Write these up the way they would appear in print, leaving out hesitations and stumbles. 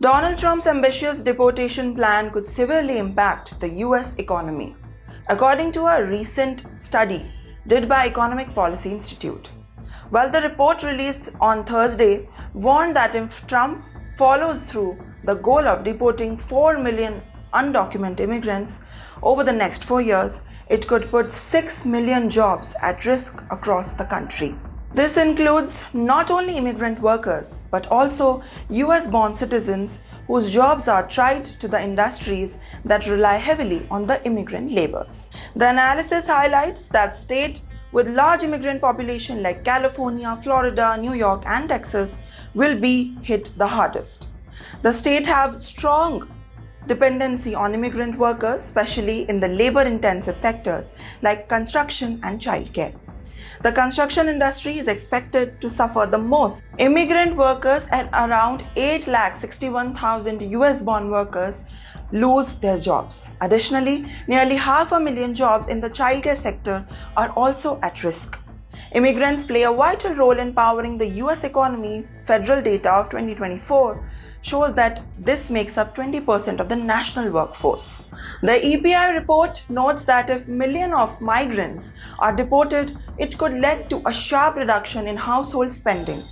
Donald Trump's ambitious deportation plan could severely impact the US economy, according to a recent study done by Economic Policy Institute. While the report released on Thursday warned that if Trump follows through the goal of deporting 4 million undocumented immigrants over the next 4 years, it could put 6 million jobs at risk across the country. This includes not only immigrant workers, but also US-born citizens whose jobs are tied to the industries that rely heavily on the immigrant laborers. The analysis highlights that states with large immigrant population like California, Florida, New York, and Texas will be hit the hardest. The states have strong dependency on immigrant workers, especially in the labor-intensive sectors like construction and childcare. The construction industry is expected to suffer the most. Immigrant workers and around 861,000 US-born workers lose their jobs. Additionally, nearly 500,000 jobs in the childcare sector are also at risk. Immigrants play a vital role in powering the US economy. Federal data of 2024 shows that this makes up 20% of the national workforce. The EPI report notes that if millions of migrants are deported, it could lead to a sharp reduction in household spending,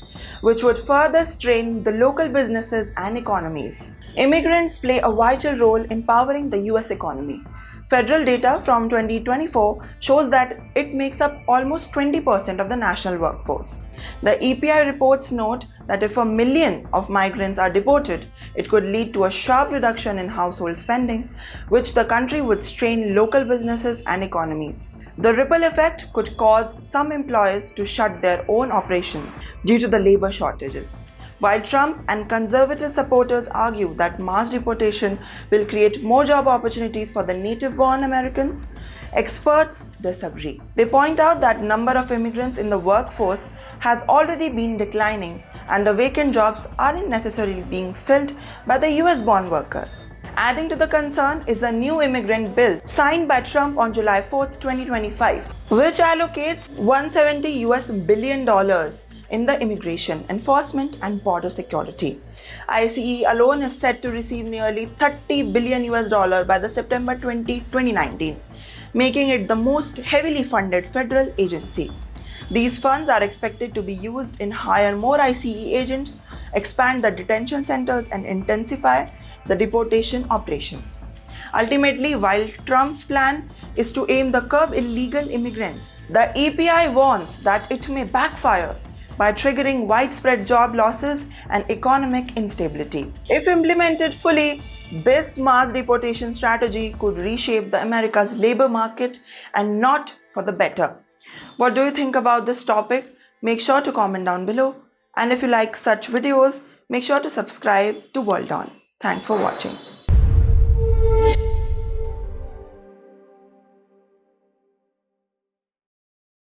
which would further strain the local businesses and economies. Immigrants play a vital role in powering the US economy. Federal data from 2024 shows that it makes up almost 20% of the national workforce. The EPI reports note that if 1 million of migrants are deported, it could lead to a sharp reduction in household spending, which the country would strain local businesses and economies. The ripple effect could cause some employers to shut their own operations due to the labor shortages. While Trump and conservative supporters argue that mass deportation will create more job opportunities for the native-born Americans, experts disagree. They point out that the number of immigrants in the workforce has already been declining and the vacant jobs aren't necessarily being filled by the US-born workers. Adding to the concern is a new immigrant bill signed by Trump on July 4, 2025, which allocates $170 billion in the immigration, enforcement, and border security. ICE alone is set to receive nearly $30 billion by the September 2019, making it the most heavily funded federal agency. These funds are expected to be used in hire more ICE agents, expand the detention centers, and intensify the deportation operations. Ultimately, while Trump's plan is to aim to curb illegal immigrants, the EPI warns that it may backfire by triggering widespread job losses and economic instability. If implemented fully, this mass deportation strategy could reshape the America's labor market and not for the better. What do you think about this topic? Make sure to comment down below. And if you like such videos, make sure to subscribe to World On. Thanks for watching.